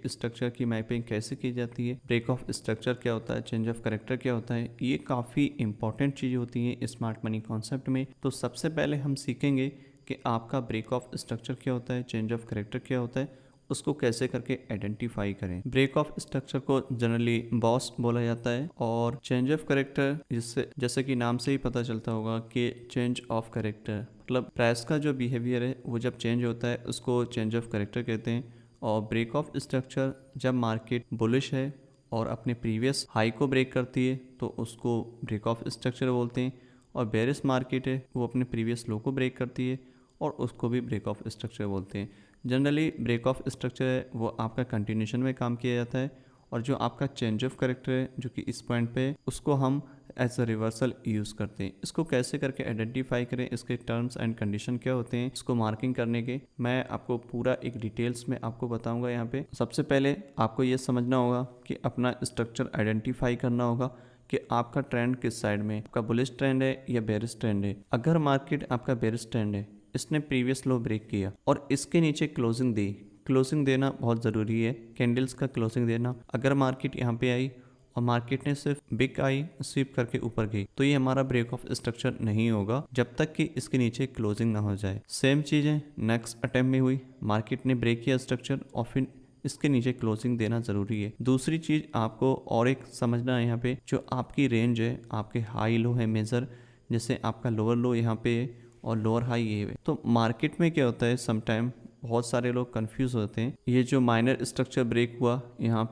Structure की mapping कैसे की जाती है, ब्रेक ऑफ स्ट्रक्चर क्या होता है, चेंज ऑफ कैरेक्टर क्या होता है, ये काफ़ी इंपॉर्टेंट चीज़ होती है स्मार्ट मनी कॉन्सेप्ट में। तो सबसे पहले हम सीखेंगे कि आपका ब्रेक ऑफ स्ट्रक्चर क्या होता है, चेंज ऑफ कैरेक्टर क्या होता है, उसको कैसे करके आइडेंटिफाई करें। ब्रेक ऑफ स्ट्रक्चर को जनरली बॉस बोला जाता है और चेंज ऑफ कैरेक्टर जिससे जैसे कि नाम से ही पता चलता होगा कि चेंज ऑफ कैरेक्टर मतलब प्राइस का जो बिहेवियर है वो जब चेंज होता है उसको चेंज ऑफ कैरेक्टर कहते हैं। और ब्रेक ऑफ स्ट्रक्चर जब मार्केट बुलिश है और अपने प्रीवियस हाई को ब्रेक करती है तो उसको ब्रेक ऑफ स्ट्रक्चर बोलते हैं। और बेरिश मार्केट है वो अपने प्रीवियस लो को ब्रेक करती है और उसको भी ब्रेक ऑफ स्ट्रक्चर बोलते हैं। जनरली ब्रेक ऑफ स्ट्रक्चर है वो आपका कंटिन्यूशन में काम किया जाता है और जो आपका चेंज ऑफ कैरेक्टर है जो कि इस पॉइंट पे है उसको हम एज अ रिवर्सल यूज़ करते हैं। इसको कैसे करके आइडेंटिफाई करें, इसके टर्म्स एंड कंडीशन क्या होते हैं, इसको मार्किंग करने के मैं आपको पूरा एक डिटेल्स में आपको बताऊंगा। यहाँ पे सबसे पहले आपको ये समझना होगा कि अपना स्ट्रक्चर आइडेंटिफाई करना होगा कि आपका ट्रेंड किस साइड में, आपका बुलिश ट्रेंड है या बेरिश ट्रेंड है। अगर मार्केट आपका बेरिश ट्रेंड है, इसने प्रीवियस लो ब्रेक किया और इसके नीचे क्लोजिंग दी, क्लोजिंग देना बहुत ज़रूरी है, कैंडल्स का क्लोजिंग देना। अगर मार्केट यहाँ पे आई और मार्केट ने सिर्फ बिग आई स्वीप करके ऊपर गई तो ये हमारा ब्रेक ऑफ स्ट्रक्चर नहीं होगा जब तक कि इसके नीचे क्लोजिंग ना हो जाए। सेम चीज़ें नेक्स्ट अटेम्प्ट में हुई, मार्केट ने ब्रेक किया स्ट्रक्चर और फिर इसके नीचे क्लोजिंग देना ज़रूरी है। दूसरी चीज़ आपको और एक समझना है यहाँ पे, जो आपकी रेंज है, आपके हाई लो है मेजर, जैसे आपका लोअर लो यहाँ पे है और लोअर हाई ये है। तो मार्केट में क्या होता है, समटाइम बहुत सारे लोग कंफ्यूज होते हैं, ये जो माइनर स्ट्रक्चर ब्रेक हुआ यहाँ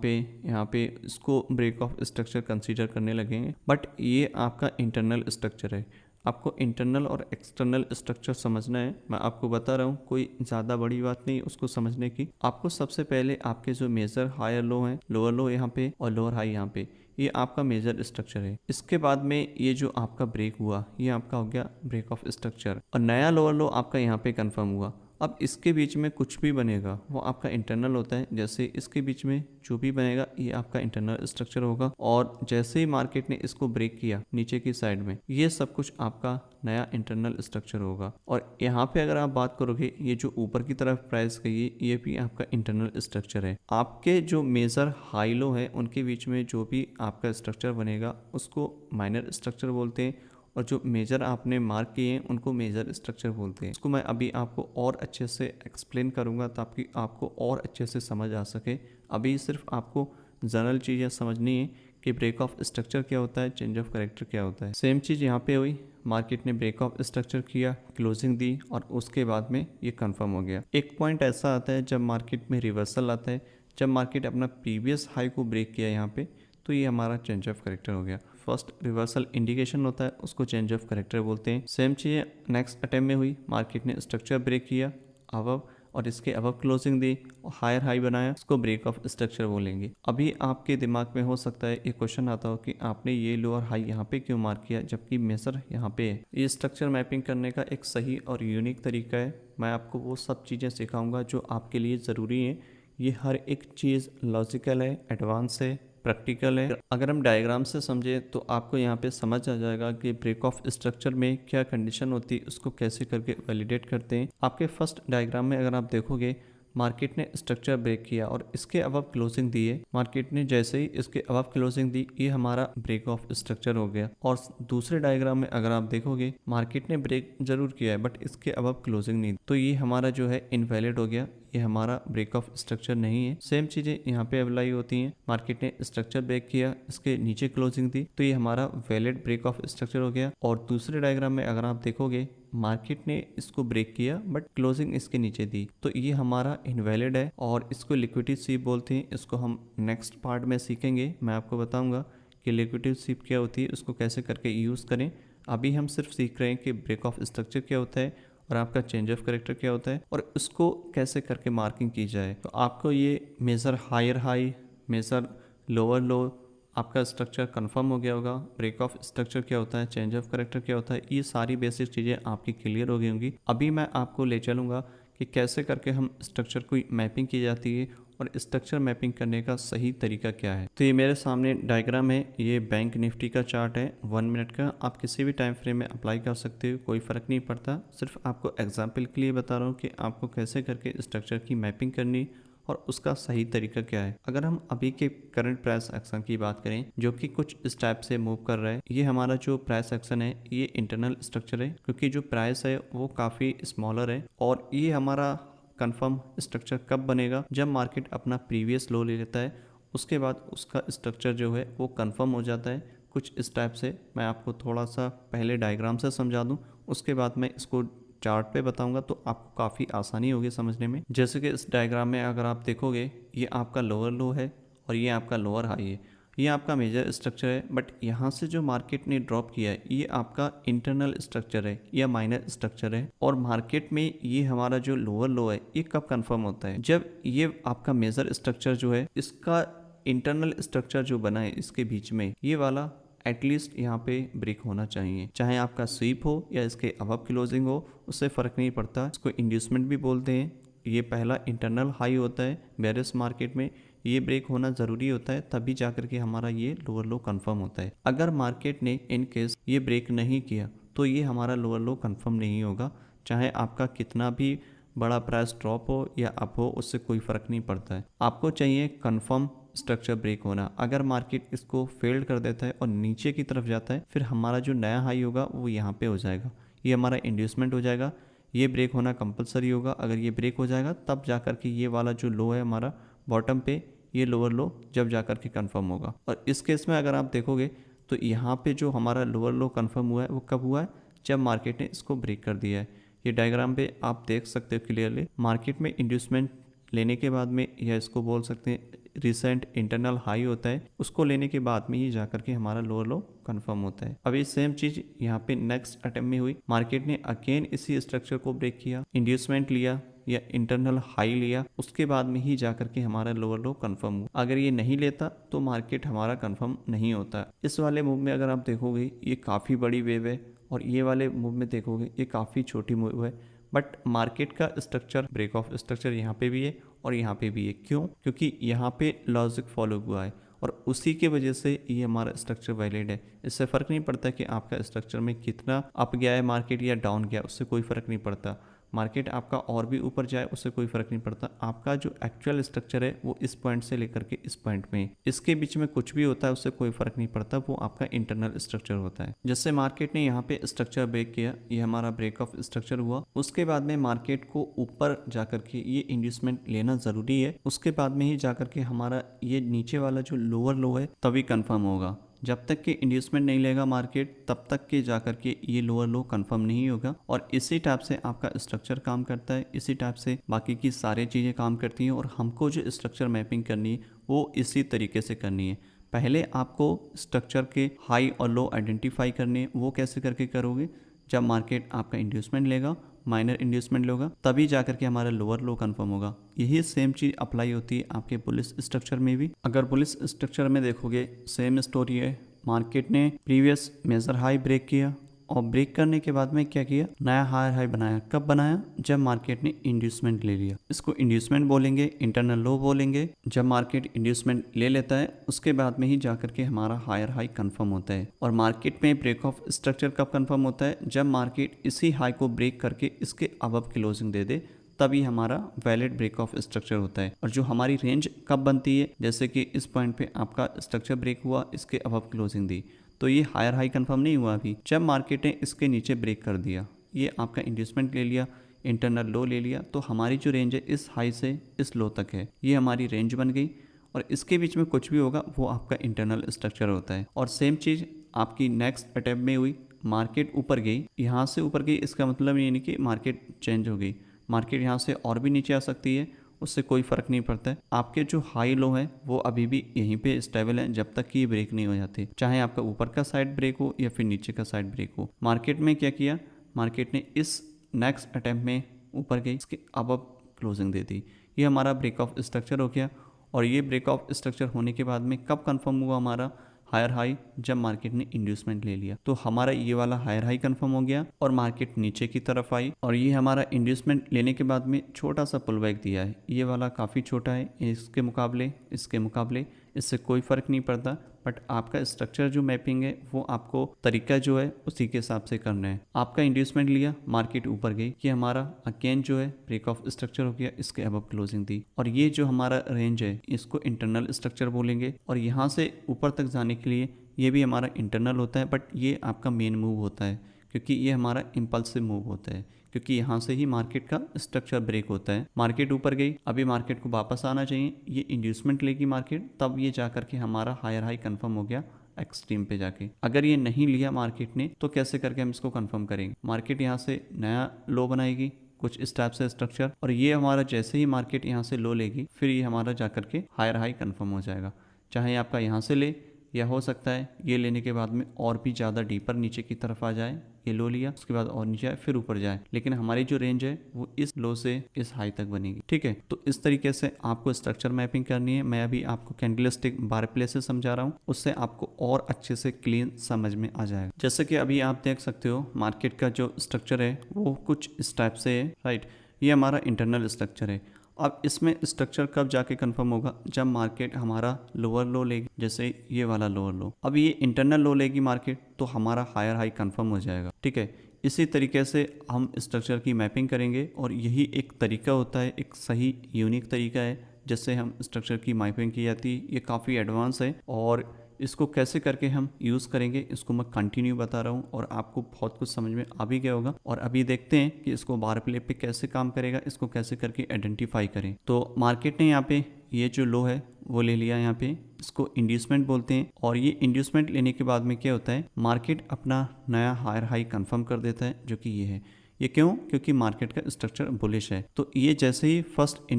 पे इसको ब्रेक ऑफ स्ट्रक्चर कंसीडर करने लगेंगे, बट ये आपका इंटरनल स्ट्रक्चर है। आपको इंटरनल और एक्सटर्नल स्ट्रक्चर समझना है। मैं आपको बता रहा हूँ, कोई ज़्यादा बड़ी बात नहीं उसको समझने की। आपको सबसे पहले आपके जो मेजर हायर लो हैं, लोअर लो यहाँ पे और लोअर हाई यहाँ पे, ये आपका मेजर स्ट्रक्चर है। इसके बाद में ये जो आपका ब्रेक हुआ ये आपका हो गया ब्रेक ऑफ स्ट्रक्चर और नया लोअर लो आपका यहाँ पे कंफर्म हुआ। अब इसके बीच में कुछ भी बनेगा वो आपका इंटरनल होता है। जैसे इसके बीच में जो भी बनेगा ये आपका इंटरनल स्ट्रक्चर होगा और जैसे ही मार्केट ने इसको ब्रेक किया नीचे की साइड में, ये सब कुछ आपका नया इंटरनल स्ट्रक्चर होगा। और यहाँ पे अगर आप बात करोगे, ये जो ऊपर की तरफ प्राइस गई है ये भी आपका इंटरनल स्ट्रक्चर है। आपके जो मेजर हाई लो है उनके बीच में जो भी आपका स्ट्रक्चर बनेगा उसको माइनर स्ट्रक्चर बोलते हैं और जो मेजर आपने मार्क किए हैं उनको मेजर स्ट्रक्चर बोलते हैं। इसको मैं अभी आपको और अच्छे से एक्सप्लेन करूंगा ताकि आपको और अच्छे से समझ आ सके। अभी सिर्फ आपको जनरल चीज़ें समझनी है कि ब्रेक ऑफ स्ट्रक्चर क्या होता है, चेंज ऑफ कैरेक्टर क्या होता है। सेम चीज़ यहाँ पे हुई, मार्केट ने ब्रेक ऑफ स्ट्रक्चर किया, क्लोजिंग दी और उसके बाद में ये कंफर्म हो गया। एक पॉइंट ऐसा आता है जब मार्केट में रिवर्सल आता है, जब मार्केट अपना प्रीवियस हाई को ब्रेक किया यहाँ पे, तो ये हमारा चेंज ऑफ कैरेक्टर हो गया। फर्स्ट रिवर्सल इंडिकेशन होता है उसको चेंज ऑफ कैरेक्टर बोलते हैं। सेम चीज़ नेक्स्ट अटेम्प्ट में हुई, मार्केट ने स्ट्रक्चर ब्रेक किया अबव और इसके अबव क्लोजिंग दी और हायर हाई बनाया, उसको ब्रेक ऑफ स्ट्रक्चर बोलेंगे। अभी आपके दिमाग में हो सकता है एक क्वेश्चन आता हो कि आपने ये लोअर हाई यहाँ पे क्यों मार्क किया जबकि मेजर यहाँ पे है। ये स्ट्रक्चर मैपिंग करने का एक सही और यूनिक तरीका है। मैं आपको वो सब चीज़ें सिखाऊंगा जो आपके लिए ज़रूरी है। ये हर एक चीज़ लॉजिकल है, एडवांस है, प्रैक्टिकल है। अगर हम डायग्राम से समझें तो आपको यहाँ पे समझ आ जाएगा कि ब्रेक ऑफ स्ट्रक्चर में क्या कंडीशन होती है, उसको कैसे करके वैलिडेट करते हैं। आपके फर्स्ट डायग्राम में अगर आप देखोगे, मार्केट ने स्ट्रक्चर ब्रेक किया और इसके अबव क्लोजिंग दी है। मार्केट ने जैसे ही इसके अबव क्लोजिंग दी, ये हमारा ब्रेक ऑफ स्ट्रक्चर हो गया। और दूसरे डायग्राम में अगर आप देखोगे, मार्केट ने ब्रेक जरूर किया है बट इसके अबव क्लोजिंग नहीं, तो ये हमारा जो है इनवैलिड हो गया, ये हमारा ब्रेक ऑफ स्ट्रक्चर नहीं है। सेम चीज़ें यहाँ पे अप्लाई होती हैं। मार्केट ने स्ट्रक्चर ब्रेक किया, इसके नीचे क्लोजिंग दी, तो ये हमारा वैलिड ब्रेक ऑफ स्ट्रक्चर हो गया। और दूसरे डायग्राम में अगर आप देखोगे, मार्केट ने इसको ब्रेक किया बट क्लोजिंग इसके नीचे दी, तो ये हमारा इनवैलिड है और इसको लिक्विडिटी स्वीप बोलते हैं। इसको हम नेक्स्ट पार्ट में सीखेंगे। मैं आपको बताऊंगा कि लिक्विडिटी स्वीप क्या होती है, उसको कैसे करके यूज़ करें। अभी हम सिर्फ सीख रहे हैं कि ब्रेक ऑफ स्ट्रक्चर क्या होता है और आपका चेंज ऑफ कैरेक्टर क्या होता है और उसको कैसे करके मार्किंग की जाए। तो आपको ये major higher high, major lower low, आपका स्ट्रक्चर कंफर्म हो गया होगा। ब्रेक ऑफ स्ट्रक्चर क्या होता है, चेंज ऑफ कैरेक्टर क्या होता है, ये सारी बेसिक चीज़ें आपकी क्लियर हो गई होंगी। अभी मैं आपको ले चलूँगा कि कैसे करके हम स्ट्रक्चर की मैपिंग की जाती है और स्ट्रक्चर मैपिंग करने का सही तरीका क्या है। तो ये मेरे सामने डायग्राम है, ये बैंक निफ्टी का चार्ट है 1 मिनट का। आप किसी भी टाइम फ्रेम में अप्लाई कर सकते हो, कोई फ़र्क नहीं पड़ता। सिर्फ आपको एग्जाम्पल के लिए बता रहा हूँ कि आपको कैसे करके स्ट्रक्चर की मैपिंग करनी और उसका सही तरीका क्या है। अगर हम अभी के करंट प्राइस एक्शन की बात करें जो कि कुछ इस टाइप से मूव कर रहा है, ये हमारा जो प्राइस एक्शन है ये इंटरनल स्ट्रक्चर है, क्योंकि जो प्राइस है वो काफ़ी स्मॉलर है और ये हमारा कंफर्म स्ट्रक्चर कब बनेगा, जब मार्केट अपना प्रीवियस लो ले लेता है, उसके बाद उसका स्ट्रक्चर जो है वो कंफर्म हो जाता है कुछ इस टाइप से। मैं आपको थोड़ा सा पहले डायग्राम से समझा दूं, उसके बाद मैं इसको चार्ट पे बताऊंगा तो आपको काफ़ी आसानी होगी समझने में। जैसे कि इस डायग्राम में अगर आप देखोगे, ये आपका लोअर लो है और ये आपका लोअर हाई है, ये आपका मेजर स्ट्रक्चर है। बट यहाँ से जो मार्केट ने ड्रॉप किया है ये आपका इंटरनल स्ट्रक्चर है या माइनर स्ट्रक्चर है। और मार्केट में ये हमारा जो लोअर लो है ये कब कंफर्म होता है, जब ये आपका मेजर स्ट्रक्चर जो है इसका इंटरनल स्ट्रक्चर जो बना है इसके बीच में ये वाला एटलीस्ट यहाँ पे ब्रेक होना चाहिए। चाहे आपका स्वीप हो या इसके अबव क्लोजिंग हो, उससे फ़र्क नहीं पड़ता। इसको इंड्यूसमेंट भी बोलते हैं। ये पहला इंटरनल हाई होता है बेरिश मार्केट में, ये ब्रेक होना ज़रूरी होता है, तभी जाकर के हमारा ये लोअर लो कंफर्म होता है। अगर मार्केट ने इन केस ये ब्रेक नहीं किया तो ये हमारा लोअर लो कंफर्म नहीं होगा। चाहे आपका कितना भी बड़ा प्राइस ड्रॉप हो या अप हो, उससे कोई फ़र्क नहीं पड़ता है। आपको चाहिए कंफर्म स्ट्रक्चर ब्रेक होना। अगर मार्केट इसको फेल्ड कर देता है और नीचे की तरफ जाता है, फिर हमारा जो नया हाई होगा वो यहाँ पे हो जाएगा, ये हमारा इंड्यूसमेंट हो जाएगा। ये ब्रेक होना कंपलसरी होगा। अगर ये ब्रेक हो जाएगा तब जाकर के ये वाला जो लो है हमारा बॉटम पे, ये लोअर लो जब जाकर के कंफर्म होगा। और इस केस में अगर आप देखोगे तो यहाँ पे जो हमारा लोअर लो कंफर्म हुआ है वो कब हुआ है, जब मार्केट ने इसको ब्रेक कर दिया है। ये डायग्राम पे आप देख सकते हो क्लियरली, मार्केट में इंड्यूसमेंट लेने के बाद में, या इसको बोल सकते हैं रिसेंट इंटरनल हाई होता है, उसको लेने के बाद में ही जाकर के हमारा लोअर लो कंफर्म होता है। अभी सेम चीज यहाँ पे नेक्स्ट अटेम्प्ट में हुई, मार्केट ने अगेन इसी स्ट्रक्चर को ब्रेक किया, इंड्यूसमेंट लिया या इंटरनल हाई लिया, उसके बाद में ही जाकर के हमारा लोअर लो कंफर्म हुआ। अगर ये नहीं लेता तो मार्केट हमारा कंफर्म नहीं होता। इस वाले मूव में अगर आप देखोगे ये काफ़ी बड़ी वेव है और ये वाले मूव में देखोगे ये काफ़ी छोटी मूव है। बट मार्केट का स्ट्रक्चर, ब्रेक ऑफ स्ट्रक्चर यहाँ पे भी है और यहाँ पे भी है। क्यों? क्योंकि यहाँ पे लॉजिक फॉलो हुआ है और उसी की वजह से ये हमारा स्ट्रक्चर वैलिड है। इससे फ़र्क नहीं पड़ता कि आपका स्ट्रक्चर में कितना अप गया है मार्केट या डाउन गया, उससे कोई फ़र्क नहीं पड़ता। मार्केट आपका और भी ऊपर जाए उससे कोई फ़र्क नहीं पड़ता। आपका जो एक्चुअल स्ट्रक्चर है वो इस पॉइंट से लेकर के इस पॉइंट में, इसके बीच में कुछ भी होता है उससे कोई फ़र्क नहीं पड़ता, वो आपका इंटरनल स्ट्रक्चर होता है। जैसे मार्केट ने यहाँ पे स्ट्रक्चर ब्रेक किया, ये हमारा ब्रेक ऑफ स्ट्रक्चर हुआ, उसके बाद में मार्केट को ऊपर जाकर के ये इंड्यूसमेंट लेना ज़रूरी है। उसके बाद में ही जाकर के हमारा ये नीचे वाला जो लोअर लो है तभी कंफर्म होगा। जब तक कि इंड्यूसमेंट नहीं लेगा मार्केट तब तक के जाकर के ये लोअर लो कंफर्म नहीं होगा। और इसी टाइप से आपका स्ट्रक्चर काम करता है, इसी टाइप से बाकी की सारी चीज़ें काम करती हैं। और हमको जो स्ट्रक्चर मैपिंग करनी है वो इसी तरीके से करनी है। पहले आपको स्ट्रक्चर के हाई और लो आइडेंटिफाई करने हैं। वो कैसे करके करोगे, जब मार्केट आपका इंड्यूसमेंट लेगा, माइनर इंड्यूसमेंट लेगा, तभी जाकर के हमारा लोअर लो कंफर्म होगा। यही सेम चीज़ अप्लाई होती है आपके बुलिश स्ट्रक्चर में भी। अगर बुलिश स्ट्रक्चर में देखोगे सेम स्टोरी है। मार्केट ने प्रीवियस मेजर हाई ब्रेक किया और ब्रेक करने के बाद में क्या किया, नया हायर हाई बनाया। कब बनाया, जब मार्केट ने इंड्यूसमेंट ले लिया। इसको इंड्यूसमेंट बोलेंगे, इंटरनल लो बोलेंगे। जब मार्केट इंड्यूसमेंट ले लेता है उसके बाद में ही जाकर के हमारा हायर हाई कंफर्म होता है। और मार्केट में ब्रेक ऑफ स्ट्रक्चर कब कंफर्म होता है, जब मार्केट इसी हाई को ब्रेक करके इसके अबव क्लोजिंग दे दे, तभी हमारा वैलिड ब्रेक ऑफ स्ट्रक्चर होता है। और जो हमारी रेंज कब बनती है, जैसे कि इस पॉइंट पे आपका स्ट्रक्चर ब्रेक हुआ, इसके अबव क्लोजिंग दी, तो ये हायर हाई कंफर्म नहीं हुआ अभी। जब मार्केट ने इसके नीचे ब्रेक कर दिया, ये आपका इंड्यूसमेंट ले लिया, इंटरनल लो ले लिया, तो हमारी जो रेंज है इस हाई से इस लो तक है, ये हमारी रेंज बन गई। और इसके बीच में कुछ भी होगा वो आपका इंटरनल स्ट्रक्चर होता है। और सेम चीज़ आपकी नेक्स्ट अटेम्प्ट में हुई, मार्केट ऊपर गई, यहाँ से ऊपर गई, इसका मतलब ये नहीं कि मार्केट चेंज हो गई। मार्केट यहाँ से और भी नीचे आ सकती है, उससे कोई फ़र्क नहीं पड़ता है। आपके जो हाई लो है वो अभी भी यहीं पे स्टेबल है जब तक कि ये ब्रेक नहीं हो जाती, चाहे आपका ऊपर का साइड ब्रेक हो या फिर नीचे का साइड ब्रेक हो। मार्केट में क्या किया, मार्केट ने इस नेक्स्ट अटेम्प्ट में ऊपर गई, इसके अब क्लोजिंग दे दी, ये हमारा ब्रेक ऑफ स्ट्रक्चर हो गया। और ये ब्रेक ऑफ स्ट्रक्चर होने के बाद में कब कंफर्म हुआ हमारा हायर हाई, जब मार्केट ने इंड्यूसमेंट ले लिया, तो हमारा ये वाला हायर हाई कंफर्म हो गया और मार्केट नीचे की तरफ आई। और ये हमारा इंड्यूसमेंट लेने के बाद में छोटा सा पुल बैक दिया है, ये वाला काफ़ी छोटा है इसके मुकाबले, इससे कोई फ़र्क नहीं पड़ता, बट आपका स्ट्रक्चर जो मैपिंग है वो आपको तरीका जो है उसी के हिसाब से करना है। आपका इंड्यूसमेंट लिया, मार्केट ऊपर गई, ये हमारा अगेन जो है ब्रेक ऑफ स्ट्रक्चर हो गया, इसके अबव क्लोजिंग थी। और ये जो हमारा रेंज है इसको इंटरनल स्ट्रक्चर बोलेंगे, और यहाँ से ऊपर तक जाने के लिए ये भी हमारा इंटरनल होता है, बट ये आपका मेन मूव होता है क्योंकि ये हमारा इम्पल्सिव मूव होता है, क्योंकि यहाँ से ही मार्केट का स्ट्रक्चर ब्रेक होता है। मार्केट ऊपर गई, अभी मार्केट को वापस आना चाहिए, ये इंड्यूसमेंट लेगी मार्केट, तब ये जा करके हमारा हायर हाई कंफर्म हो गया एक्सट्रीम पे जाके। अगर ये नहीं लिया मार्केट ने तो कैसे करके हम इसको कंफर्म करेंगे? मार्केट यहाँ से नया लो बनाएगी कुछ इस टाइप से स्ट्रक्चर, और ये हमारा जैसे ही मार्केट यहाँ से लो लेगी फिर ये हमारा जा करके हायर हाई कंफर्म हो जाएगा। चाहे आपका यहाँ से ले, या हो सकता है ये लेने के बाद में और भी ज़्यादा डीपर नीचे की तरफ आ जाए, ये लो लिया उसके बाद और नीचे आए फिर ऊपर जाए, लेकिन हमारी जो रेंज है वो इस लो से इस हाई तक बनेगी। ठीक है, तो इस तरीके से आपको स्ट्रक्चर मैपिंग करनी है। मैं अभी आपको कैंडलस्टिक बार प्लेसेस समझा रहा हूँ, उससे आपको और अच्छे से क्लीन समझ में आ जाएगा। जैसे कि अभी आप देख सकते हो मार्केट का जो स्ट्रक्चर है वो कुछ इस टाइप से है, राइट। ये हमारा इंटरनल स्ट्रक्चर है। अब इसमें स्ट्रक्चर कब जाके कंफर्म होगा? जब मार्केट हमारा लोअर लो लेगी, जैसे ये वाला लोअर लो। अब ये इंटरनल लो लेगी मार्केट तो हमारा हायर हाई कंफर्म हो जाएगा। ठीक है, इसी तरीके से हम स्ट्रक्चर की मैपिंग करेंगे, और यही एक तरीका होता है, एक सही यूनिक तरीका है जिससे हम स्ट्रक्चर की मैपिंग की जाती है। ये काफ़ी एडवांस है, और इसको कैसे करके हम यूज़ करेंगे इसको मैं कंटिन्यू बता रहा हूँ, और आपको बहुत कुछ समझ में आ भी गया होगा। और अभी देखते हैं कि इसको बार प्ले पे कैसे काम करेगा, इसको कैसे करके आइडेंटिफाई करें। तो मार्केट ने यहाँ पे ये जो लो है वो ले लिया, यहाँ पे इसको इंड्यूसमेंट बोलते हैं। और ये इंड्यूसमेंट लेने के बाद में क्या होता है, मार्केट अपना नया हायर हाई कंफर्म कर देता है, जो कि ये है। ये क्यों? क्योंकि मार्केट का स्ट्रक्चर बुलिश है। तो ये जैसे ही फर्स्ट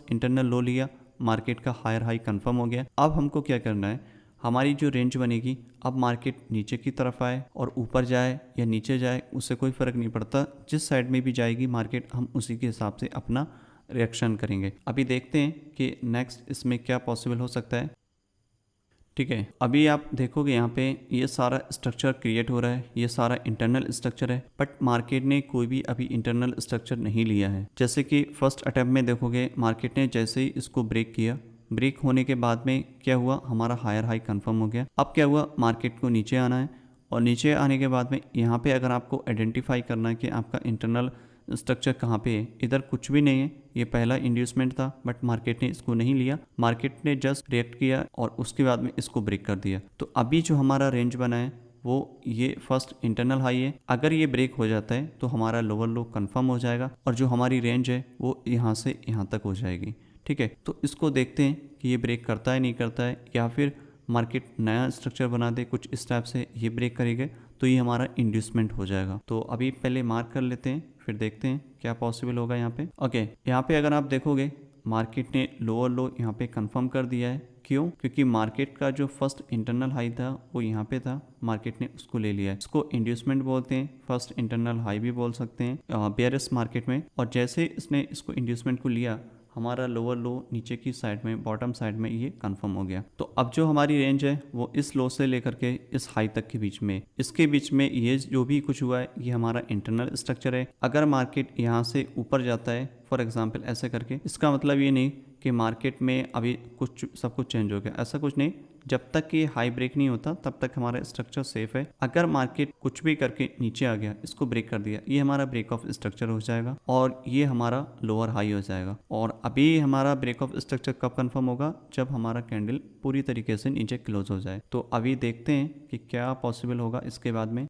इंटरनल लो लिया, मार्केट का हायर हाई कंफर्म हो गया। अब हमको क्या करना है, हमारी जो रेंज बनेगी, अब मार्केट नीचे की तरफ आए और ऊपर जाए या नीचे जाए उससे कोई फ़र्क नहीं पड़ता, जिस साइड में भी जाएगी मार्केट हम उसी के हिसाब से अपना रिएक्शन करेंगे। अभी देखते हैं कि नेक्स्ट इसमें क्या पॉसिबल हो सकता है। ठीक है, अभी आप देखोगे यहाँ पे ये सारा स्ट्रक्चर क्रिएट हो रहा है, ये सारा इंटरनल स्ट्रक्चर है, बट मार्केट ने कोई भी अभी इंटरनल स्ट्रक्चर नहीं लिया है। जैसे कि फर्स्ट अटैम्प्ट में देखोगे मार्केट ने जैसे ही इसको ब्रेक किया, ब्रेक होने के बाद में क्या हुआ, हमारा हायर हाई कंफर्म हो गया। अब क्या हुआ, मार्केट को नीचे आना है, और नीचे आने के बाद में यहाँ पे अगर आपको आइडेंटिफाई करना है कि आपका इंटरनल स्ट्रक्चर कहाँ पे है, इधर कुछ भी नहीं है, ये पहला इंड्यूसमेंट था, बट मार्केट ने इसको नहीं लिया। मार्केट ने जस्ट रिएक्ट किया और उसके बाद में इसको ब्रेक कर दिया। तो अभी जो हमारा रेंज बना है वो ये फर्स्ट इंटरनल हाई है। अगर ये ब्रेक हो जाता है तो हमारा लोअर लो कंफर्म हो जाएगा, और जो हमारी रेंज है वो यहाँ से यहाँ तक हो जाएगी। ठीक है, तो इसको देखते हैं कि ये ब्रेक करता है नहीं करता है, या फिर मार्केट नया स्ट्रक्चर बना दे कुछ इस टाइप से, ये ब्रेक करेगा तो ये हमारा इंड्यूसमेंट हो जाएगा। तो अभी पहले मार्क कर लेते हैं, फिर देखते हैं क्या पॉसिबल होगा यहाँ पे। ओके, यहाँ पे अगर आप देखोगे मार्केट ने लोअर लो यहाँ पे कंफर्म कर दिया है। क्यों? क्योंकि मार्केट का जो फर्स्ट इंटरनल हाई था वो यहाँ पे था, मार्केट ने उसको ले लिया है। इसको इंड्यूसमेंट बोलते हैं, फर्स्ट इंटरनल हाई भी बोल सकते हैं बेयरिश मार्केट में। और जैसे इसने इसको इंड्यूसमेंट को लिया, हमारा लोअर लो नीचे की साइड में, बॉटम साइड में ये कंफर्म हो गया। तो अब जो हमारी रेंज है वो इस लो से लेकर के इस हाई तक के बीच में, इसके बीच में ये जो भी कुछ हुआ है ये हमारा इंटरनल स्ट्रक्चर है। अगर मार्केट यहाँ से ऊपर जाता है फॉर एग्जांपल ऐसे करके, इसका मतलब ये नहीं कि मार्केट में अभी कुछ सब कुछ चेंज हो गया, ऐसा कुछ नहीं। जब तक कि हाई ब्रेक नहीं होता तब तक हमारा स्ट्रक्चर सेफ है। अगर मार्केट कुछ भी करके नीचे आ गया, इसको ब्रेक कर दिया, ये हमारा ब्रेक ऑफ स्ट्रक्चर हो जाएगा, और ये हमारा लोअर हाई हो जाएगा। और अभी हमारा ब्रेक ऑफ स्ट्रक्चर कब कंफर्म होगा? जब हमारा कैंडल पूरी तरीके से नीचे क्लोज हो जाए। तो अभी देखते हैं कि क्या पॉसिबल होगा इसके बाद में।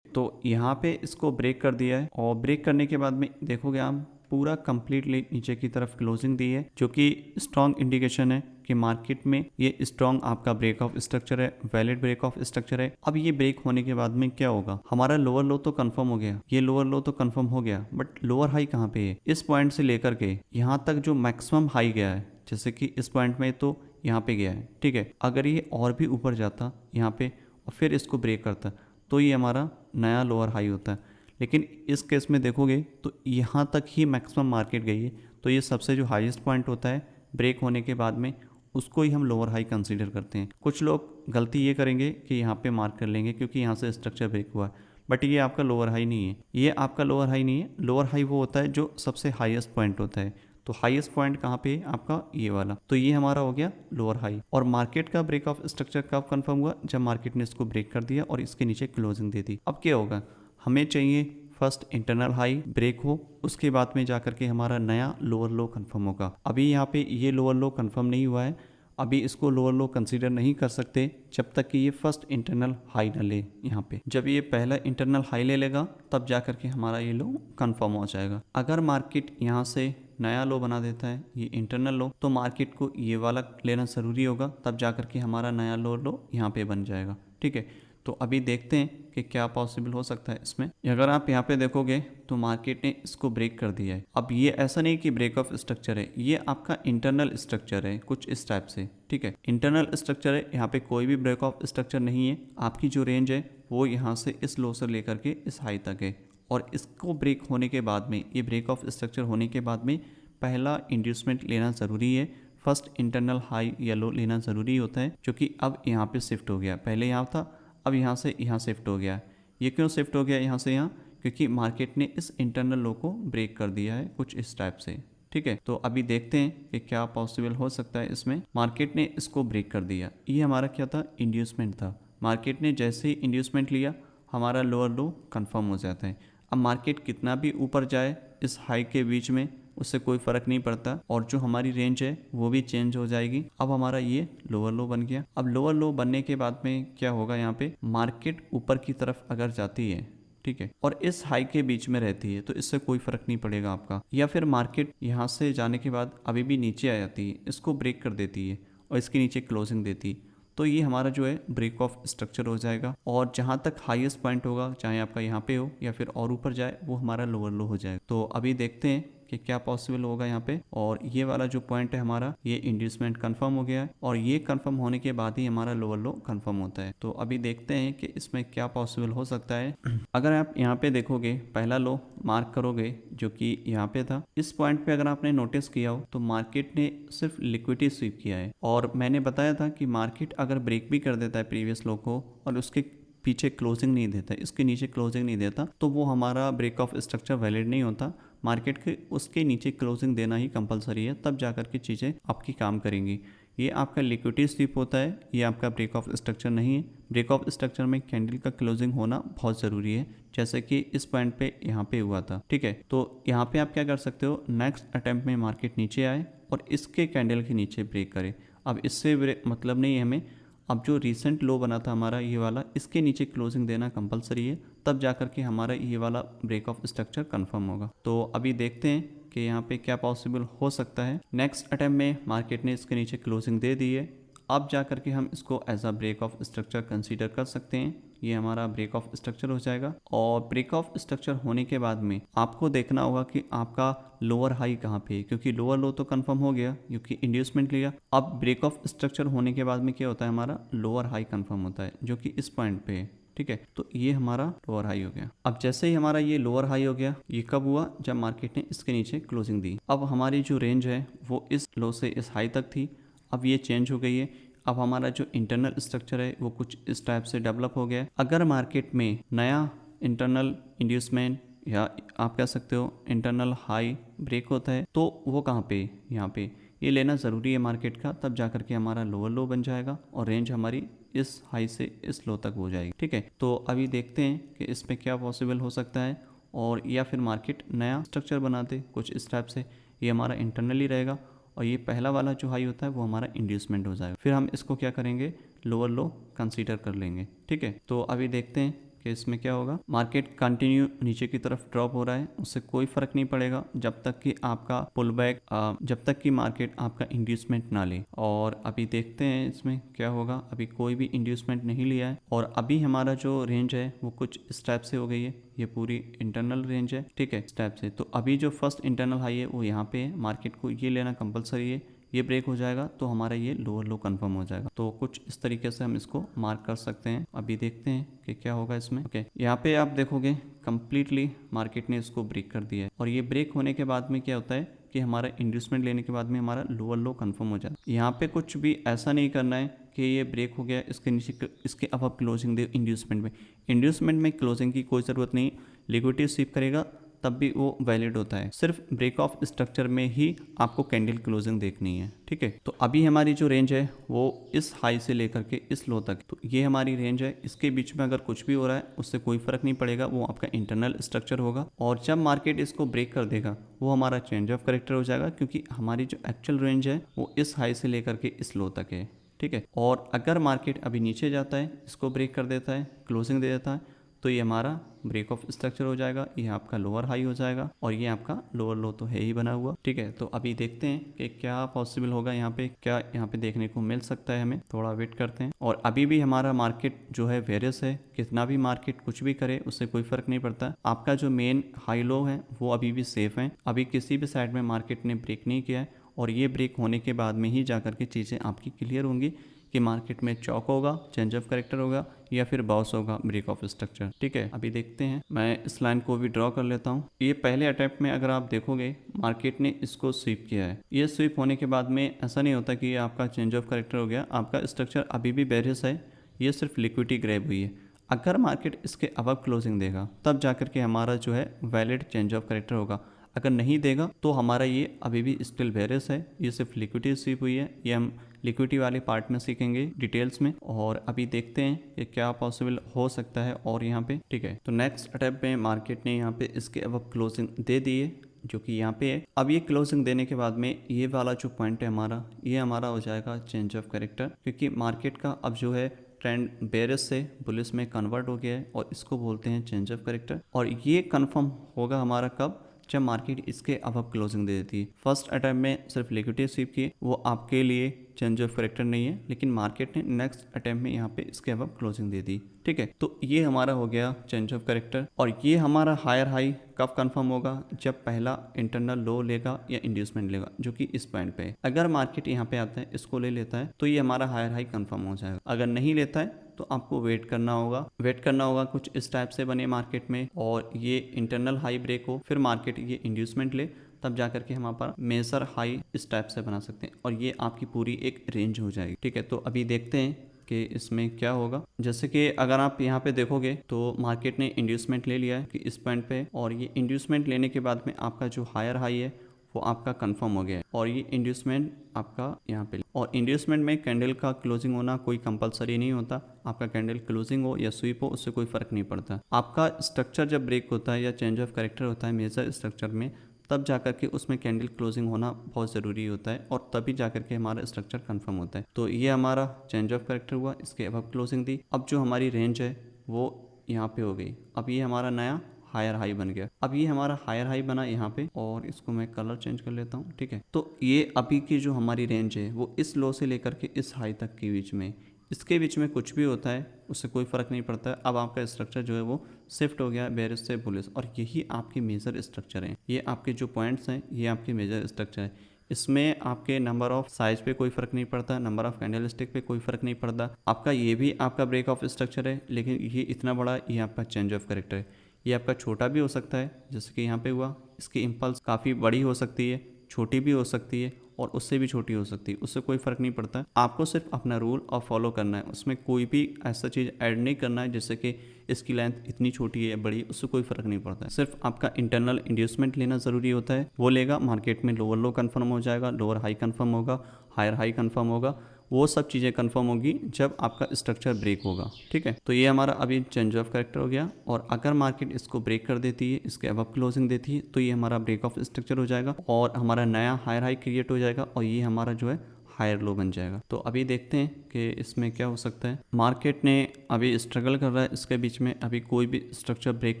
तो यहाँ पे इसको ब्रेक कर दिया है, और ब्रेक करने के बाद में देखोगे आप पूरा कंप्लीटली नीचे की तरफ क्लोजिंग दी है, जो कि स्ट्रॉन्ग इंडिकेशन है कि मार्केट में ये स्ट्रॉन्ग आपका ब्रेक ऑफ स्ट्रक्चर है, वैलिड ब्रेक ऑफ स्ट्रक्चर है। अब ये ब्रेक होने के बाद में क्या होगा, हमारा लोअर लो तो कंफर्म हो गया, ये लोअर लो तो कंफर्म हो गया, बट लोअर हाई कहाँ पे है? इस पॉइंट से लेकर के यहाँ तक जो मैक्सिमम हाई गया है, जैसे कि इस पॉइंट में तो यहाँ पे गया है। ठीक है, अगर ये और भी ऊपर जाता यहाँ पे और फिर इसको ब्रेक करता तो ये हमारा नया लोअर हाई होता है। लेकिन इस केस में देखोगे तो यहाँ तक ही मैक्सिमम मार्केट गई है, तो ये सबसे जो हाईएस्ट पॉइंट होता है ब्रेक होने के बाद में, उसको ही हम लोअर हाई कंसीडर करते हैं। कुछ लोग गलती ये करेंगे कि यहाँ पे मार्क कर लेंगे क्योंकि यहाँ से स्ट्रक्चर ब्रेक हुआ है, बट ये आपका लोअर हाई नहीं है, ये आपका लोअर हाई नहीं है। लोअर हाई वो होता है जो सबसे हाईएस्ट पॉइंट होता है। तो हाईएस्ट पॉइंट कहाँ पे है आपका ये वाला, तो ये हमारा हो गया लोअर हाई। और मार्केट का ब्रेक ऑफ स्ट्रक्चर कब कंफर्म हुआ, जब मार्केट ने इसको ब्रेक कर दिया और इसके नीचे क्लोजिंग दे दी। अब क्या होगा, हमें चाहिए फर्स्ट इंटरनल हाई ब्रेक हो, उसके बाद में जाकर के हमारा नया लोअर लो कंफर्म होगा। अभी यहाँ पे ये लोअर लो कंफर्म नहीं हुआ है, अभी इसको लोअर लो कंसीडर नहीं कर सकते जब तक कि ये फर्स्ट इंटरनल हाई न ले। यहाँ पे जब ये पहला इंटरनल हाई ले लेगा तब जाकर के हमारा ये लो कंफर्म हो जाएगा। अगर मार्केट यहाँ से नया लो बना देता है ये इंटरनल लो, तो मार्केट को ये वाला लेना ज़रूरी होगा, तब जाकर के हमारा नया लो यहाँ पे बन जाएगा। ठीक है, तो अभी देखते हैं कि क्या पॉसिबल हो सकता है इसमें। अगर आप यहाँ पे देखोगे तो मार्केट ने इसको ब्रेक कर दिया है। अब ये ऐसा नहीं कि ब्रेक ऑफ स्ट्रक्चर है, ये आपका इंटरनल स्ट्रक्चर है कुछ इस टाइप से। ठीक है, इंटरनल स्ट्रक्चर है, यहाँ पे कोई भी ब्रेक ऑफ स्ट्रक्चर नहीं है। आपकी जो रेंज है वो यहाँ से इस लो से लेकर के इस हाई तक है, और इसको ब्रेक होने के बाद में, ये ब्रेक ऑफ स्ट्रक्चर होने के बाद में पहला इंड्यूसमेंट लेना ज़रूरी है, फर्स्ट इंटरनल हाई या लो लेना ज़रूरी होता है, जो कि अब यहाँ पे शिफ्ट हो गया। पहले यहाँ था, अब यहाँ से यहाँ शिफ्ट हो गया। ये क्यों शिफ्ट हो गया यहाँ से यहाँ, क्योंकि मार्केट ने इस इंटरनल लो को ब्रेक कर दिया है कुछ इस टाइप से। ठीक है, तो अभी देखते हैं कि क्या पॉसिबल हो सकता है इसमें। मार्केट ने इसको ब्रेक कर दिया, ये हमारा क्या था, इंड्यूसमेंट था। मार्केट ने जैसे ही इंड्यूसमेंट लिया हमारा लोअर लो कंफर्म हो जाता है। अब मार्केट कितना भी ऊपर जाए इस हाई के बीच में उससे कोई फ़र्क नहीं पड़ता, और जो हमारी रेंज है वो भी चेंज हो जाएगी। अब हमारा ये लोअर लो बन गया। अब लोअर लो बनने के बाद में क्या होगा, यहाँ पे मार्केट ऊपर की तरफ अगर जाती है, ठीक है, और इस हाई के बीच में रहती है तो इससे कोई फ़र्क नहीं पड़ेगा आपका। या फिर मार्केट यहाँ से जाने के बाद अभी भी नीचे आ जाती है, इसको ब्रेक कर देती है और इसके नीचे क्लोजिंग देती है, तो ये हमारा जो है ब्रेक ऑफ स्ट्रक्चर हो जाएगा। और जहाँ तक हाईएस्ट पॉइंट होगा, चाहे आपका यहाँ पे हो या फिर और ऊपर जाए, वो हमारा लोअर लो हो जाएगा। तो अभी देखते हैं कि क्या पॉसिबल होगा यहाँ पे। और ये वाला जो पॉइंट है हमारा, ये इंड्यूसमेंट कंफर्म हो गया है, और ये कंफर्म होने के बाद ही हमारा लोअर लो कंफर्म होता है। तो अभी देखते हैं कि इसमें क्या पॉसिबल हो सकता है। अगर आप यहाँ पे देखोगे, पहला लो मार्क करोगे जो कि यहाँ पे था, इस पॉइंट पे अगर आपने नोटिस किया हो तो मार्केट ने सिर्फ लिक्विडिटी स्वीप किया है। और मैंने बताया था कि मार्केट अगर ब्रेक भी कर देता है प्रीवियस लो को और उसके पीछे क्लोजिंग नहीं देता, इसके नीचे क्लोजिंग नहीं देता, तो वो हमारा ब्रेक ऑफ स्ट्रक्चर वैलिड नहीं होता। मार्केट के उसके नीचे क्लोजिंग देना ही कंपलसरी है, तब जाकर के चीज़ें आपकी काम करेंगी। ये आपका लिक्विडिटी स्वीप होता है, ये आपका ब्रेक ऑफ स्ट्रक्चर नहीं है। ब्रेक ऑफ स्ट्रक्चर में कैंडल का क्लोजिंग होना बहुत ज़रूरी है, जैसे कि इस पॉइंट पे यहाँ पे हुआ था। ठीक है, तो यहाँ पे आप क्या कर सकते हो, नेक्स्ट अटेम्प्ट में मार्केट नीचे आए और इसके कैंडल के नीचे ब्रेक करे। अब इससे मतलब नहीं है हमें, अब जो रिसेंट लो बना था हमारा ये वाला, इसके नीचे क्लोजिंग देना कंपलसरी है, तब जाकर के हमारा ये वाला ब्रेक ऑफ स्ट्रक्चर कंफर्म होगा। तो अभी देखते हैं कि यहाँ पे क्या पॉसिबल हो सकता है। नेक्स्ट अटेम्प्ट में मार्केट ने इसके नीचे क्लोजिंग दे दी है, अब जाकर के हम इसको as a break of structure consider कर सकते हैं। ये हमारा ब्रेक ऑफ स्ट्रक्चर हो जाएगा। और ब्रेक ऑफ स्ट्रक्चर होने के बाद में आपको देखना होगा कि आपका लोअर हाई कहाँ पे है, क्योंकि लोअर लो तो कंफर्म हो गया क्योंकि इंड्यूसमेंट लिया। अब ब्रेक ऑफ स्ट्रक्चर होने के बाद में क्या होता है, हमारा लोअर हाई कंफर्म होता है, जो कि इस पॉइंट पे है। ठीक है, तो ये हमारा लोअर हाई हो गया। अब जैसे ही हमारा ये लोअर हाई हो गया, ये कब हुआ, जब मार्केट ने इसके नीचे क्लोजिंग दी। अब हमारी जो रेंज है वो इस लो से इस हाई तक थी, अब ये चेंज हो गई है। अब हमारा जो इंटरनल स्ट्रक्चर है वो कुछ इस टाइप से डेवलप हो गया है। अगर मार्केट में नया इंटरनल इंड्यूसमेंट या आप कह सकते हो इंटरनल हाई ब्रेक होता है, तो वो कहाँ पे, यहाँ पे ये लेना ज़रूरी है मार्केट का, तब जाकर के हमारा लोअर लो बन जाएगा और रेंज हमारी इस हाई से इस लो तक हो जाएगी। ठीक है, तो अभी देखते हैं कि इसमें क्या पॉसिबल हो सकता है, और या फिर मार्केट नया स्ट्रक्चर बनाते कुछ इस टाइप से। ये हमारा इंटरनली रहेगा और ये पहला वाला जो हाई होता है वो हमारा इंड्यूसमेंट हो जाएगा। फिर हम इसको क्या करेंगे, लोअर लो कंसीडर कर लेंगे। ठीक है, तो अभी देखते हैं कि इसमें क्या होगा। मार्केट कंटिन्यू नीचे की तरफ ड्रॉप हो रहा है, उससे कोई फ़र्क नहीं पड़ेगा जब तक कि आपका पुल बैक, जब तक कि मार्केट आपका इंड्यूसमेंट ना ले। और अभी देखते हैं इसमें क्या होगा। अभी कोई भी इंड्यूसमेंट नहीं लिया है, और अभी हमारा जो रेंज है वो कुछ इस टाइप से हो गई है। ये पूरी इंटरनल रेंज है, ठीक है, इस टाइप से। तो अभी जो फर्स्ट इंटरनल हाई है वो यहाँ पे है, मार्केट को ये लेना कंपलसरी है। ये ब्रेक हो जाएगा तो हमारा ये लोअर लो कंफर्म हो जाएगा। तो कुछ इस तरीके से हम इसको मार्क कर सकते हैं। अभी देखते हैं कि क्या होगा इसमें। ओके, यहाँ पे आप देखोगे कंप्लीटली मार्केट ने इसको ब्रेक कर दिया है, और ये ब्रेक होने के बाद में क्या होता है कि हमारा इंड्यूसमेंट लेने के बाद में हमारा लोअर लो कंफर्म हो जाता है। यहाँ पे कुछ भी ऐसा नहीं करना है कि ये ब्रेक हो गया इसके नीचे, इसके अब क्लोजिंग दे इंड्यूसमेंट में। इंड्यूसमेंट में क्लोजिंग की कोई ज़रूरत नहीं, लिक्विडिटी स्वीप करेगा तब भी वो वैलिड होता है। सिर्फ ब्रेक ऑफ स्ट्रक्चर में ही आपको कैंडल क्लोजिंग देखनी है, ठीक है। तो अभी हमारी जो रेंज है वो इस हाई से लेकर के इस लो तक, तो ये हमारी रेंज है। इसके बीच में अगर कुछ भी हो रहा है उससे कोई फर्क नहीं पड़ेगा, वो आपका इंटरनल स्ट्रक्चर होगा। और जब मार्केट इसको ब्रेक कर देगा वो हमारा चेंज ऑफ करेक्टर हो जाएगा, क्योंकि हमारी जो एक्चुअल रेंज है वो इस हाई से लेकर के इस लो तक है, ठीक है। और अगर मार्केट अभी नीचे जाता है, इसको ब्रेक कर देता है, क्लोजिंग दे देता है, तो ये हमारा ब्रेक ऑफ स्ट्रक्चर हो जाएगा, ये आपका लोअर हाई हो जाएगा और ये आपका लोअर लो तो है ही बना हुआ, ठीक है। तो अभी देखते हैं कि क्या पॉसिबल होगा यहाँ पे, क्या यहाँ पे देखने को मिल सकता है, हमें थोड़ा वेट करते हैं। और अभी भी हमारा मार्केट जो है वेरियस है, कितना भी मार्केट कुछ भी करे उससे कोई फर्क नहीं पड़ता। आपका जो मेन हाई लो है वो अभी भी सेफ है, अभी किसी भी साइड में मार्केट ने ब्रेक नहीं किया है। और ये ब्रेक होने के बाद में ही जाकर के चीज़ें आपकी क्लियर होंगी कि मार्केट में चौक होगा, चेंज ऑफ करेक्टर होगा या फिर बाउंस होगा, ब्रेक ऑफ स्ट्रक्चर, ठीक है। अभी देखते हैं, मैं इस लाइन को भी ड्रॉ कर लेता हूँ। ये पहले अटेम्प्ट में अगर आप देखोगे मार्केट ने इसको स्वीप किया है। ये स्वीप होने के बाद में ऐसा नहीं होता कि ये आपका चेंज ऑफ करेक्टर हो गया, आपका स्ट्रक्चर अभी भी बेरियस है, ये सिर्फ लिक्विडिटी ग्रैब हुई है। अगर मार्केट इसके अबव क्लोजिंग देगा तब जाकर के हमारा जो है वैलिड चेंज ऑफ करेक्टर होगा। अगर नहीं देगा तो हमारा ये अभी भी स्टिल बेरियस है, ये सिर्फ लिक्विडिटी स्वीप हुई है। ये हम लिक्विडिटी वाले पार्ट में सीखेंगे डिटेल्स में। और अभी देखते हैं कि क्या पॉसिबल हो सकता है और यहाँ पे, ठीक है। तो नेक्स्ट अटेम्प्ट में मार्केट ने यहाँ पे इसके अब क्लोजिंग दे दी है, जो कि यहाँ पे है। अब ये क्लोजिंग देने के बाद में ये वाला जो पॉइंट है हमारा, ये हमारा हो जाएगा चेंज ऑफ करेक्टर, क्योंकि मार्केट का अब जो है ट्रेंड बेरिस से बुलिस में कन्वर्ट हो गया है और इसको बोलते हैं चेंज ऑफ करेक्टर। और ये कन्फर्म होगा हमारा कब, जब मार्केट इसके अब क्लोजिंग दे देती है। फर्स्ट अटेम्प्ट में सिर्फ लिक्विडिटी स्वीप की, वो आपके लिए चेंज ऑफ करेक्टर नहीं है, लेकिन मार्केट ने नेक्स्ट अटेम्प्ट में यहाँ पे इसके अब क्लोजिंग दे दी, ठीक है। तो ये हमारा हो गया चेंज ऑफ करेक्टर। और ये हमारा हायर हाई कब कंफर्म होगा, जब पहला इंटरनल लो लेगा या इंड्यूसमेंट लेगा, जो कि इस पॉइंट पे है। अगर मार्केट यहाँ पे आता है, इसको ले लेता है, तो ये हमारा हायर हाई कंफर्म हो जाएगा। अगर नहीं लेता है तो आपको वेट करना होगा कुछ इस टाइप से बने मार्केट में और ये इंटरनल हाई ब्रेक हो, फिर मार्केट ये इंड्यूसमेंट ले, तब जाकर के हम यहाँ पर मेजर हाई इस टाइप से बना सकते हैं और ये आपकी पूरी एक रेंज हो जाएगी, ठीक है। तो अभी देखते हैं कि इसमें क्या होगा। जैसे कि अगर आप यहाँ पे देखोगे तो मार्केट ने इंड्यूसमेंट ले लिया है कि इस पॉइंट पे, और ये इंड्यूसमेंट लेने के बाद में आपका जो हायर हाई है वो आपका कंफर्म हो गया है और ये इंड्यूसमेंट आपका यहाँ पे। और इंड्यूसमेंट में कैंडल का क्लोजिंग होना कोई कंपलसरी नहीं होता, आपका कैंडल क्लोजिंग हो या स्वीप हो उससे कोई फर्क नहीं पड़ता। आपका स्ट्रक्चर जब ब्रेक होता है या चेंज ऑफ करेक्टर होता है मेजर स्ट्रक्चर में, तब जाकर के उसमें कैंडल क्लोजिंग होना बहुत ज़रूरी होता है और तभी जाकर के हमारा स्ट्रक्चर कंफर्म होता है। तो ये हमारा चेंज ऑफ करेक्टर हुआ, इसके अब क्लोजिंग दी। अब जो हमारी रेंज है वो यहाँ पे हो गई। अब ये हमारा नया हायर हाई बन गया। अब ये हमारा हायर हाई बना यहाँ पे, और इसको मैं कलर चेंज कर लेता हूँ, ठीक है। तो ये अभी की जो हमारी रेंज है वो इस लो से लेकर के इस हाई तक के बीच में, इसके बीच में कुछ भी होता है उससे कोई फ़र्क नहीं पड़ता है। अब आपका स्ट्रक्चर जो है वो शिफ्ट हो गया है बेरिस से बुलिस, और यही आपके मेजर स्ट्रक्चर हैं। ये आपके जो पॉइंट्स हैं ये आपके मेजर स्ट्रक्चर है। इसमें आपके नंबर ऑफ साइज पे कोई फ़र्क नहीं पड़ता, नंबर ऑफ कैंडल स्टिक पे कोई फ़र्क नहीं पड़ता। आपका ये भी आपका ब्रेक ऑफ स्ट्रक्चर है, लेकिन ये इतना बड़ा, ये आपका चेंज ऑफ करेक्टर है। ये आपका छोटा भी हो सकता है, जैसे कि यहाँ पे हुआ। इसकी इम्पल्स काफ़ी बड़ी हो सकती है, छोटी भी हो सकती है और उससे भी छोटी हो सकती है, उससे कोई फ़र्क नहीं पड़ता। आपको सिर्फ अपना रूल और फॉलो करना है, उसमें कोई भी ऐसा चीज़ ऐड नहीं करना है जैसे कि इसकी लेंथ इतनी छोटी है बड़ी, उससे कोई फ़र्क नहीं पड़ता है। सिर्फ आपका इंटरनल इंड्यूसमेंट लेना ज़रूरी होता है, वो लेगा, मार्केट में लोअर लो कन्फर्म हो जाएगा, लोअर हाई कन्फर्म होगा, हायर हाई कन्फर्म होगा। वो सब चीज़ें कंफर्म होगी जब आपका स्ट्रक्चर ब्रेक होगा, ठीक है। तो ये हमारा अभी चेंज ऑफ करेक्टर हो गया, और अगर मार्केट इसको ब्रेक कर देती है, इसके अब क्लोजिंग देती है, तो ये हमारा ब्रेक ऑफ स्ट्रक्चर हो जाएगा और हमारा नया हायर हाई क्रिएट हो जाएगा और ये हमारा जो है हायर लो बन जाएगा। तो अभी देखते हैं कि इसमें क्या हो सकता है। मार्केट ने अभी स्ट्रगल कर रहा है, इसके बीच में अभी कोई भी स्ट्रक्चर ब्रेक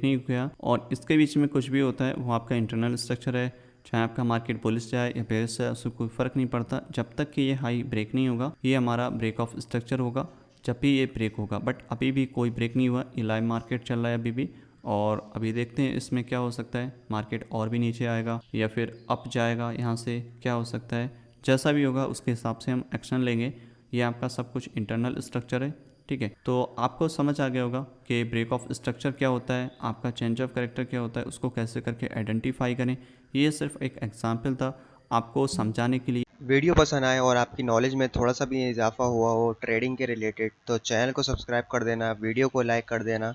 नहीं हुआ, और इसके बीच में कुछ भी होता है वो आपका इंटरनल स्ट्रक्चर है। चाहे आपका मार्केट बुलिश जाए या बेरिश जाए, उससे कोई फ़र्क नहीं पड़ता, जब तक कि ये हाई ब्रेक नहीं होगा। ये हमारा ब्रेक ऑफ स्ट्रक्चर होगा जब भी ये ब्रेक होगा, बट अभी भी कोई ब्रेक नहीं हुआ, ये लाइव मार्केट चल रहा है अभी भी। और अभी देखते हैं इसमें क्या हो सकता है, मार्केट और भी नीचे आएगा या फिर अप जाएगा, यहाँ से क्या हो सकता है। जैसा भी होगा उसके हिसाब से हम एक्शन लेंगे। ये आपका सब कुछ इंटरनल स्ट्रक्चर है, ठीक है। तो आपको समझ आ गया होगा कि ब्रेक ऑफ स्ट्रक्चर क्या होता है, आपका चेंज ऑफ करेक्टर क्या होता है, उसको कैसे करके आइडेंटिफाई करें। ये सिर्फ एक एग्जाम्पल था आपको समझाने के लिए। वीडियो पसंद आए और आपकी नॉलेज में थोड़ा सा भी इजाफा हुआ हो ट्रेडिंग के रिलेटेड, तो चैनल को सब्सक्राइब कर देना, वीडियो को लाइक कर देना।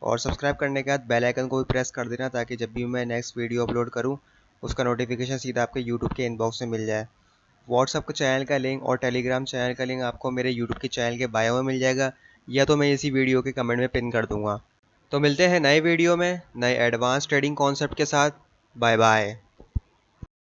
और सब्सक्राइब करने के बाद बेल आइकन को भी प्रेस कर देना, ताकि जब भी मैं नेक्स्ट वीडियो अपलोड करूँ उसका नोटिफिकेशन सीधा आपके यूट्यूब के इनबॉक्स में मिल जाए। व्हाट्सअप के चैनल का लिंक और टेलीग्राम चैनल का लिंक आपको मेरे यूट्यूब के चैनल के बायो में मिल जाएगा, या तो मैं इसी वीडियो के कमेंट में पिन कर दूंगा। तो मिलते हैं नए वीडियो में नए एडवांस ट्रेडिंग कॉन्सेप्ट के साथ। Bye bye.